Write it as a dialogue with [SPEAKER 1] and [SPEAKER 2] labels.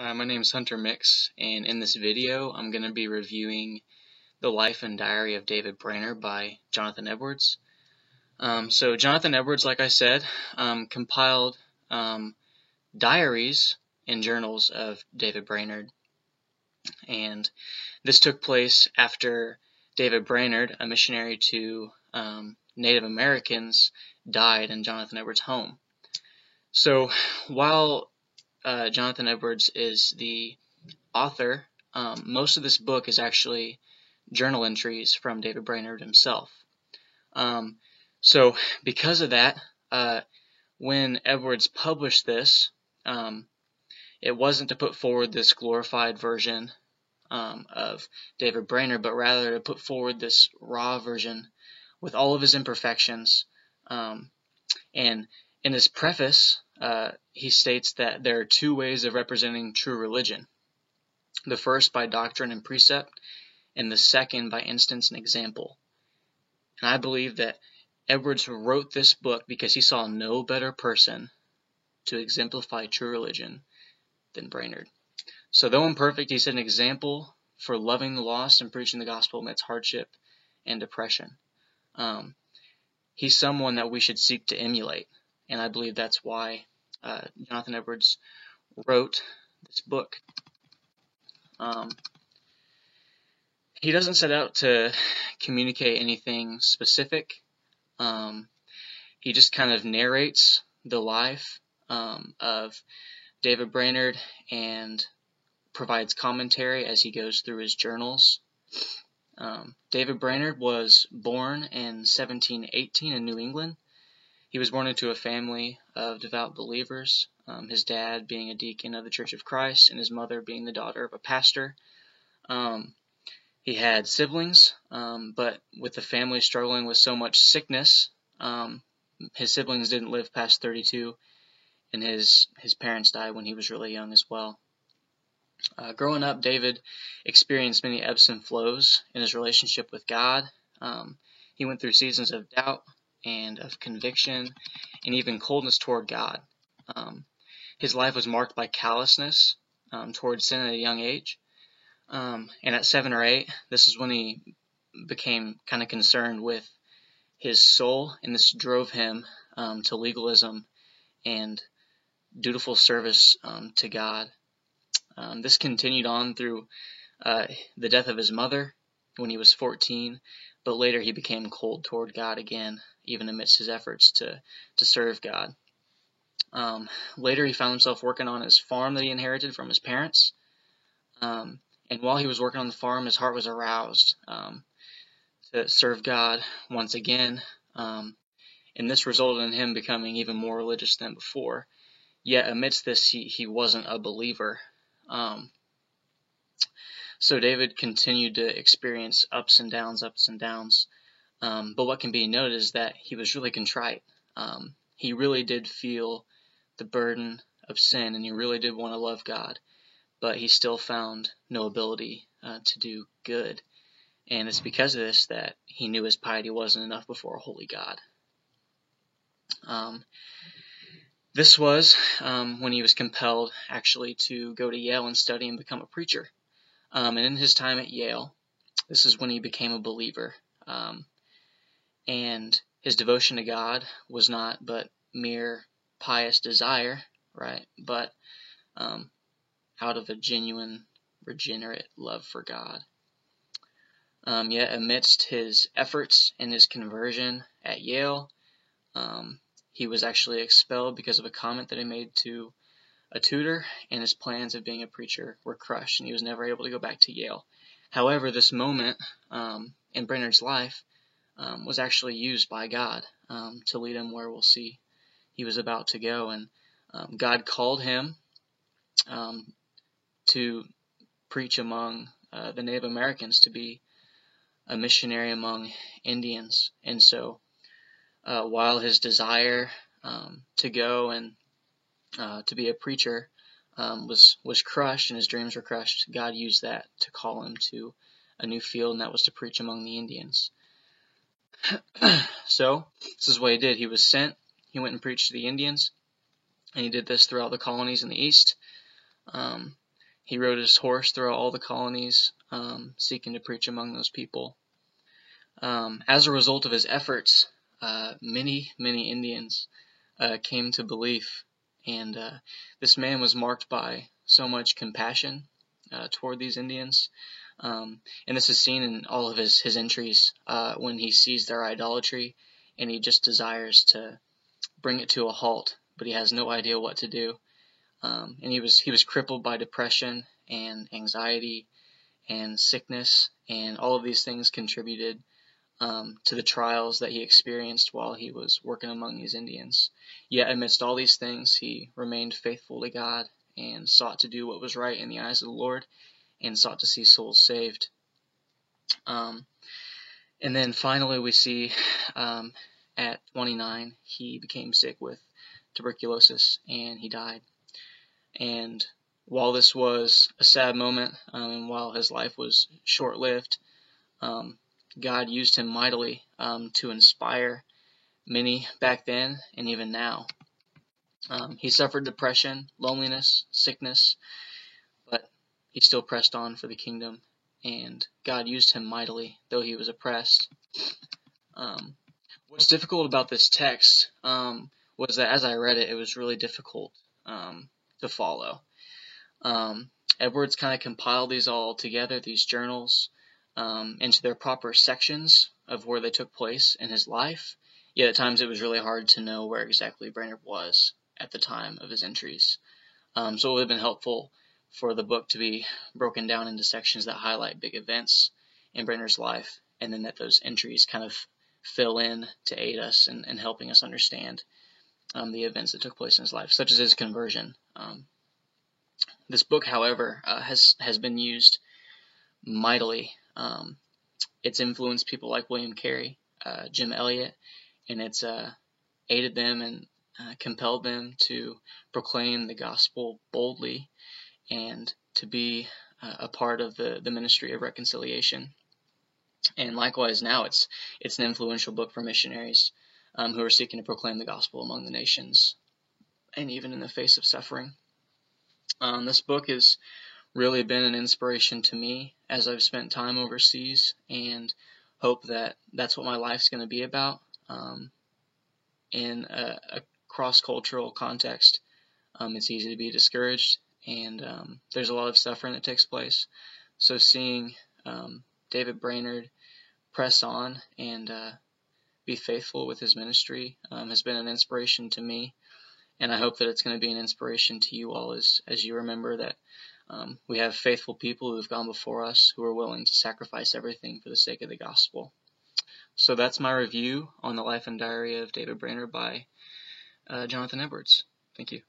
[SPEAKER 1] My name is Hunter Mix, and in this video I'm going to be reviewing The Life and Diary of David Brainerd by Jonathan Edwards. So Jonathan Edwards, like I said, compiled diaries and journals of David Brainerd, and this took place after David Brainerd, a missionary to Native Americans, died in Jonathan Edwards' home. So while Jonathan Edwards is the author, most of this book is actually journal entries from David Brainerd himself. So because of that, when Edwards published this, it wasn't to put forward this glorified version of David Brainerd, but rather to put forward this raw version with all of his imperfections. And in his preface, he states that there are two ways of representing true religion. The first by doctrine and precept, and the second by instance and example. And I believe that Edwards wrote this book because he saw no better person to exemplify true religion than Brainerd. So though imperfect, he's an example for loving the lost and preaching the gospel amidst hardship and depression. He's someone that we should seek to emulate, and I believe that's why Jonathan Edwards wrote this book. He doesn't set out to communicate anything specific. He just kind of narrates the life of David Brainerd and provides commentary as he goes through his journals. David Brainerd was born in 1718 in New England. He was born into a family of devout believers, his dad being a deacon of the Church of Christ and his mother being the daughter of a pastor. He had siblings, but with the family struggling with so much sickness, his siblings didn't live past 32, and his parents died when he was really young as well. Growing up, David experienced many ebbs and flows in his relationship with God. He went through seasons of doubt and of conviction and even coldness toward God. His life was marked by callousness toward sin at a young age. And at 7 or 8, this is when he became kind of concerned with his soul, and this drove him to legalism and dutiful service to God. This continued on through the death of his mother when he was 14, but later he became cold toward God again, even amidst his efforts to serve God. Later he found himself working on his farm that he inherited from his parents. And while he was working on the farm, his heart was aroused to serve God once again. And this resulted in him becoming even more religious than before. Yet amidst this, he wasn't a believer. So David continued to experience ups and downs. But what can be noted is that he was really contrite. He really did feel the burden of sin, and he really did want to love God. But he still found no ability to do good. And it's because of this that he knew his piety wasn't enough before a holy God. This was when he was compelled actually to go to Yale and study and become a preacher. And in his time at Yale, this is when he became a believer. And his devotion to God was not but mere pious desire, right? But out of a genuine, regenerate love for God. Yet amidst his efforts and his conversion at Yale, he was actually expelled because of a comment that he made to a tutor, and his plans of being a preacher were crushed, and he was never able to go back to Yale. However, this moment in Brainerd's life was actually used by God to lead him where we'll see he was about to go, and God called him to preach among the Native Americans, to be a missionary among Indians. And so while his desire to go and to be a preacher was crushed, and his dreams were crushed, God used that to call him to a new field, and that was to preach among the Indians. So this is what he did. He was sent. He went and preached to the Indians, and he did this throughout the colonies in the East. He rode his horse through all the colonies, seeking to preach among those people. As a result of his efforts, many Indians came to belief, and this man was marked by so much compassion toward these Indians. And this is seen in all of his entries when he sees their idolatry, and he just desires to bring it to a halt, but he has no idea what to do. And he was crippled by depression and anxiety and sickness, and all of these things contributed to the trials that he experienced while he was working among these Indians. Yet amidst all these things, he remained faithful to God and sought to do what was right in the eyes of the Lord, and sought to see souls saved. And then finally we see at 29 he became sick with tuberculosis and he died. And while this was a sad moment, and while his life was short-lived, God used him mightily to inspire many back then and even now. He suffered depression, loneliness, sickness, but he still pressed on for the kingdom, and God used him mightily, though he was oppressed. What's difficult about this text was that as I read it, it was really difficult to follow. Edwards kind of compiled these all together, these journals, into their proper sections of where they took place in his life. Yet at times it was really hard to know where exactly Brainerd was at the time of his entries. So it would have been helpful for the book to be broken down into sections that highlight big events in Brainerd's life, and then that those entries kind of fill in to aid us in helping us understand the events that took place in his life, such as his conversion. This book, however, has been used mightily. It's influenced people like William Carey, Jim Elliot, and it's aided them and compelled them to proclaim the gospel boldly and to be a part of the ministry of reconciliation. And likewise now it's an influential book for missionaries who are seeking to proclaim the gospel among the nations, and even in the face of suffering. This book has really been an inspiration to me as I've spent time overseas, and hope that that's what my life's going to be about in a cross-cultural context. It's easy to be discouraged, and there's a lot of suffering that takes place. So seeing David Brainerd press on and be faithful with his ministry has been an inspiration to me, and I hope that it's going to be an inspiration to you all as you remember that we have faithful people who have gone before us who are willing to sacrifice everything for the sake of the gospel. So that's my review on the life and diary of David Brainerd by Jonathan Edwards. Thank you.